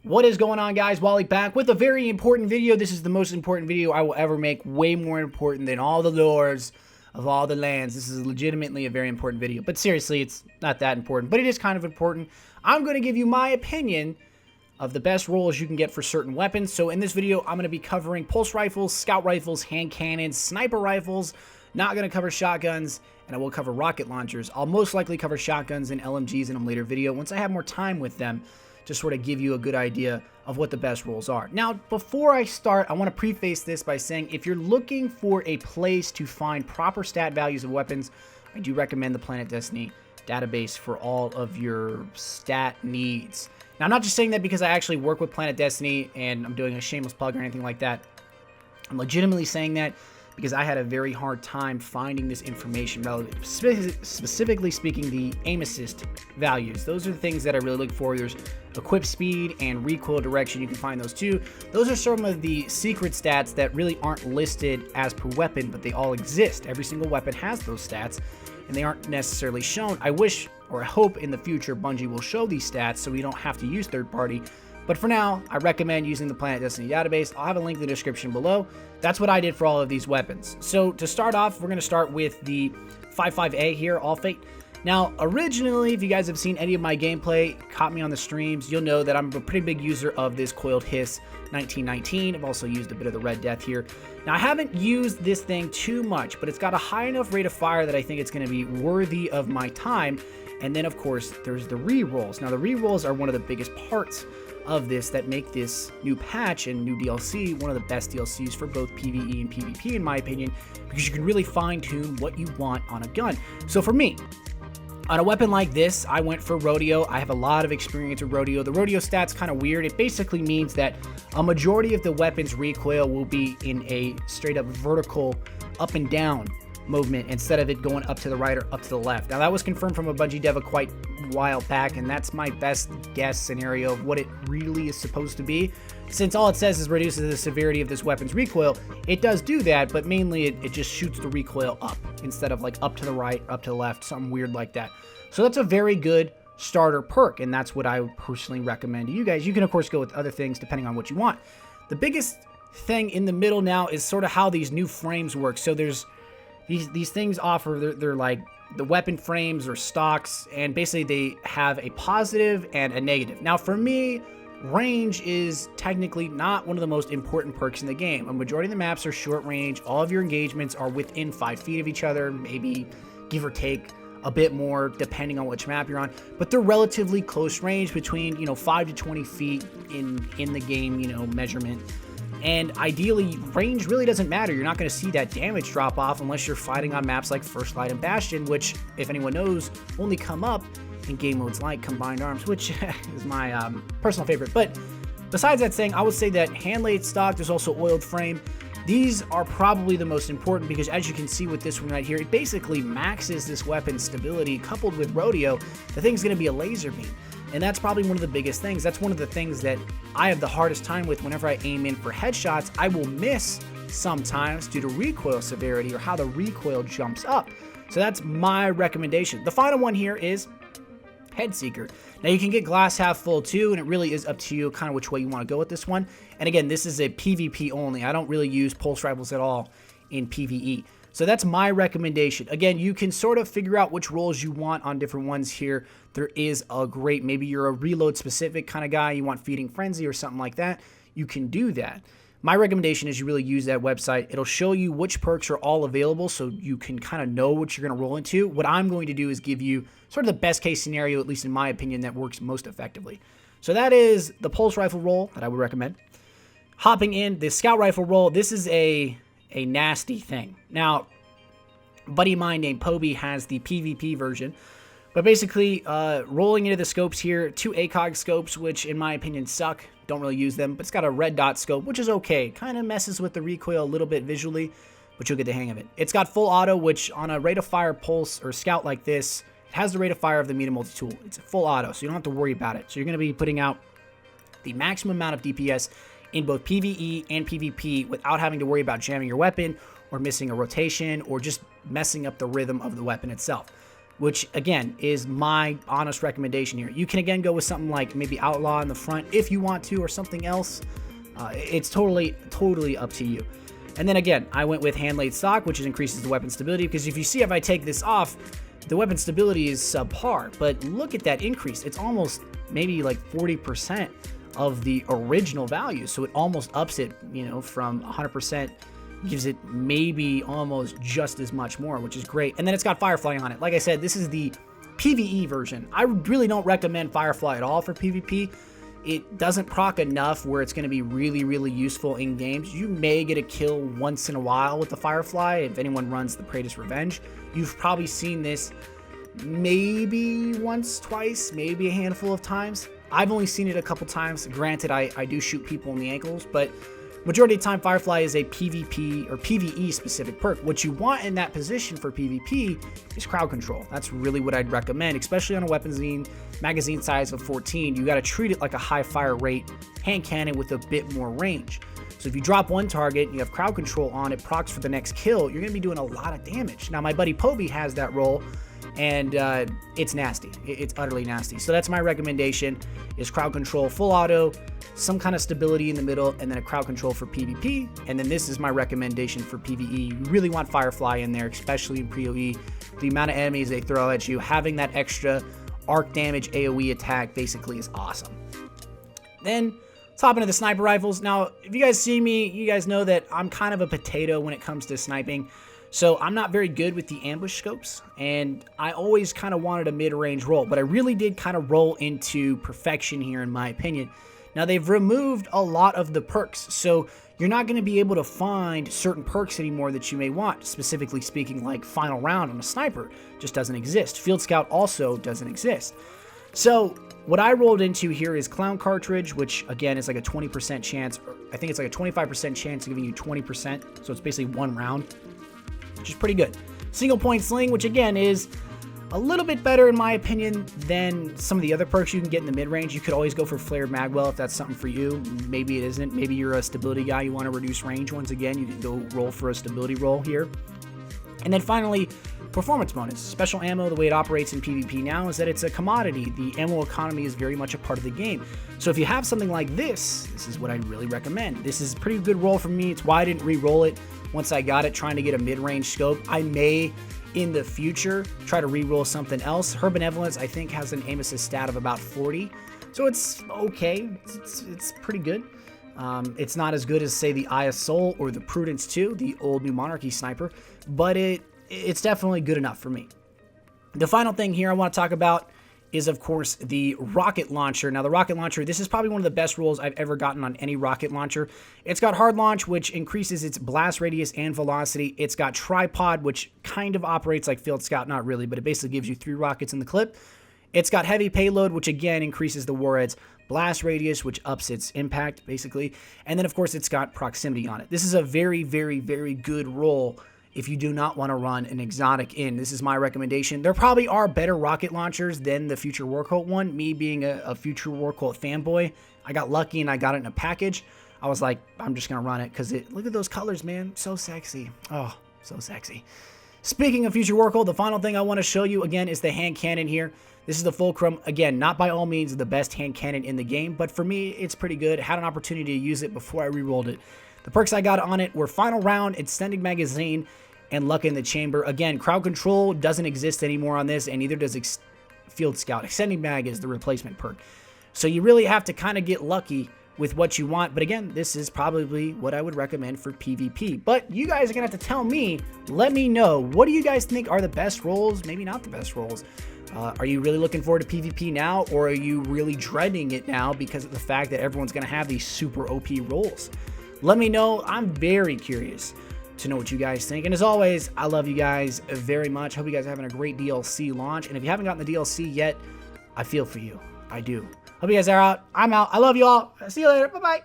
What is going on, guys? Wally back with a very important video. This is the most important video I will ever make, way more important than all the lores of all the lands. This is legitimately a very important video, but seriously, it's not that important, but it is kind of important. I'm going to give you my opinion of the best rolls you can get for certain weapons. So in this video, I'm going to be covering pulse rifles, scout rifles, hand cannons, sniper rifles. Not going to cover shotguns, and I will cover rocket launchers. I'll most likely cover shotguns and LMGs in a later video once I have more time with them, to sort of give you a good idea of what the best rolls are. Now, before I start, I want to preface this by saying if you're looking for a place to find proper stat values of weapons, I do recommend the Planet Destiny database for all of your stat needs. Now, I'm not just saying that because I actually work with Planet Destiny and I'm doing a shameless plug or anything like that. I'm legitimately saying that because I had a very hard time finding this information relative, specifically speaking, the aim assist values. Those are the things that I really look for. There's equip speed and recoil direction. You can find those too. Those are some of the secret stats that really aren't listed as per weapon, but they all exist. Every single weapon has those stats, and they aren't necessarily shown. I wish, or I hope in the future, Bungie will show these stats so we don't have to use third party. But for now, I recommend using the Planet Destiny database. I'll have a link in the description below. That's what I did for all of these weapons. So to start off, we're going to start with the 55A here, All Fate. Now, originally, if you guys have seen any of my gameplay, caught me on the streams, you'll know that I'm a pretty big user of this Coiled Hiss 1919. I've also used a bit of the Red Death here. Now, I haven't used this thing too much, but it's got a high enough rate of fire that I think it's going to be worthy of my time. And then, of course, there's the re-rolls. Now, the re-rolls are one of the biggest parts of this that make this new patch and new DLC one of the best DLCs for both PvE and PvP, in my opinion, because you can really fine-tune what you want on a gun. So for me, on a weapon like this, I went for Rodeo. I have a lot of experience with Rodeo. The Rodeo stat's kind of weird. It basically means that a majority of the weapon's recoil will be in a straight-up vertical up and down movement instead of it going up to the right or up to the left. Now, that was confirmed from a Bungie dev quite a while back, and that's my best guess scenario of what it really is supposed to be. Since all it says is reduces the severity of this weapon's recoil, it does do that, but mainly it just shoots the recoil up instead of like up to the right, up to the left, something weird like that. So that's a very good starter perk, and that's what I would personally recommend to you guys. You can, of course, go with other things depending on what you want. The biggest thing in the middle now is sort of how these new frames work. So there's these things offer, they're like the weapon frames or stocks, and basically they have a positive and a negative. Now for me, range is technically not one of the most important perks in the game. A majority of the maps are short range. All of your engagements are within 5 feet of each other, maybe give or take a bit more depending on which map you're on, but they're relatively close range between 5 to 20 feet in the game measurement. And ideally, range really doesn't matter. You're not going to see that damage drop off unless you're fighting on maps like First Light and Bastion, which, if anyone knows, only come up in game modes like Combined Arms, which is my personal favorite. But besides that saying, I would say that hand-laid stock, there's also oiled frame. These are probably the most important because, as you can see with this one right here, it basically maxes this weapon's stability. Coupled with Rodeo, the thing's going to be a laser beam. And that's probably one of the biggest things. That's one of the things that I have the hardest time with whenever I aim in for headshots. I will miss sometimes due to recoil severity or how the recoil jumps up. So that's my recommendation. The final one here is Headseeker. Now you can get glass half full too, and it really is up to you kind of which way you want to go with this one. And again, this is a PvP only. I don't really use pulse rifles at all in PvE. So that's my recommendation. Again, you can sort of figure out which rolls you want on different ones here. There is a great, maybe you're a reload specific kind of guy, you want Feeding Frenzy or something like that, you can do that. My recommendation is you really use that website. It'll show you which perks are all available so you can kind of know what you're going to roll into. What I'm going to do is give you sort of the best case scenario, at least in my opinion, that works most effectively. So that is the pulse rifle roll that I would recommend. Hopping in, the scout rifle roll, this is a nasty thing. Now, a buddy of mine named Poby has the PvP version, but basically rolling into the scopes here, 2 ACOG scopes, which in my opinion suck, don't really use them, but it's got a red dot scope, which is okay, kind of messes with the recoil a little bit visually, but you'll get the hang of it. It's got full auto, which on a rate of fire pulse or scout like this, it has the rate of fire of the medium multi-tool. It's a full auto, so you don't have to worry about it. So you're going to be putting out the maximum amount of DPS in both PvE and PvP without having to worry about jamming your weapon or missing a rotation or just messing up the rhythm of the weapon itself. which again is my honest recommendation here. You can again go with something like maybe Outlaw in the front if you want to, or something else. It's totally up to you. And then again, I went with hand laid stock, which increases the weapon stability, because if you see, if I take this off, the weapon stability is subpar, but look at that increase. It's almost maybe like 40% of the original value. So it almost ups it, you know, from 100%, gives it maybe almost just as much more, which is great. And then it's got Firefly on it. Like I said, this is the PvE version. I really don't recommend Firefly at all for PvP. It doesn't proc enough where it's going to be really useful in games. You may get a kill once in a while with the Firefly if anyone runs the Praetor's Revenge. You've probably seen this maybe once, twice, maybe a handful of times. I've only seen it a couple times. Granted, I do shoot people in the ankles, but majority of the time, Firefly is a PvP or PvE specific perk. What you want in that position for PvP is crowd control. That's really what I'd recommend, especially on a magazine size of 14. You got to treat it like a high fire rate hand cannon with a bit more range. So if you drop one target and you have crowd control on, it procs for the next kill, you're going to be doing a lot of damage. Now, my buddy Povey has that role, and it's nasty. It's utterly nasty. So that's my recommendation, is crowd control, full auto, some kind of stability in the middle, and then a crowd control for PvP. And then this is my recommendation for PvE. You really want Firefly in there, especially in PoE. The amount of enemies they throw at you, having that extra arc damage AoE attack basically is awesome. Then let's hop into the sniper rifles. Now, if you guys see me, you guys know that I'm kind of a potato when it comes to sniping. So I'm not very good with the ambush scopes, and I always kind of wanted a mid-range roll, but I really did kind of roll into perfection here in my opinion. Now, they've removed a lot of the perks, so you're not going to be able to find certain perks anymore that you may want. Specifically speaking, like Final Round on a sniper just doesn't exist. Field Scout also doesn't exist. So what I rolled into here is Clown Cartridge, which again is like a 20% chance, or I think it's like a 25% chance of giving you 20%, so it's basically one round, which is pretty good. Single Point Sling, which again is a little bit better in my opinion than some of the other perks you can get in the mid-range. You could always go for Flared Magwell if that's something for you. Maybe it isn't. Maybe you're a stability guy, you want to reduce range. Once again, you can go roll for a stability roll here. And then finally, performance bonus. Special ammo, the way it operates in PvP now is that it's a commodity. The ammo economy is very much a part of the game. So if you have something like this is what I'd really recommend. This is a pretty good roll for me. It's why I didn't re-roll it once I got it, trying to get a mid-range scope. I may, in the future, try to re-roll something else. Her Benevolence, I think, has an aim assist stat of about 40. So it's okay. It's pretty good. It's not as good as, say, the Eye of Soul or the Prudence 2, the old New Monarchy sniper, but it's definitely good enough for me. The final thing here I want to talk about is, of course, the rocket launcher. Now, the rocket launcher, this is probably one of the best rolls I've ever gotten on any rocket launcher. It's got hard launch, which increases its blast radius and velocity. It's got tripod, which kind of operates like Field Scout, not really, but it basically gives you 3 rockets in the clip. It's got heavy payload, which again increases the warhead's blast radius, which ups its impact, basically. And then, of course, it's got proximity on it. This is a very good roll if you do not want to run an exotic in. This is my recommendation. There probably are better rocket launchers than the Future War Cult one. Me being a Future War Cult fanboy, I got lucky and I got it in a package. I was like, I'm just going to run it because look at those colors, man. So sexy. Oh, so sexy. Speaking of Future War Cult, the final thing I want to show you again is the hand cannon here. This is the Fulcrum. Again, not by all means the best hand cannon in the game, but for me, it's pretty good. Had an opportunity to use it before I re-rolled it. The perks I got on it were Final Round, Extended Magazine, and Luck in the Chamber. Again, crowd control doesn't exist anymore on this, and neither does Field Scout. Extending Mag is the replacement perk. So you really have to kind of get lucky with what you want. But again, this is probably what I would recommend for PvP. But you guys are going to have to tell me, let me know, what do you guys think are the best rolls? Maybe not the best rolls. Are you really looking forward to PvP now, or are you really dreading it now because of the fact that everyone's going to have these super OP rolls? Let me know. I'm very curious to know what you guys think. And as always, I love you guys very much. Hope you guys are having a great DLC launch. And if you haven't gotten the DLC yet, I feel for you. I do. Hope you guys are out. I'm out. I love you all. See you later. Bye-bye.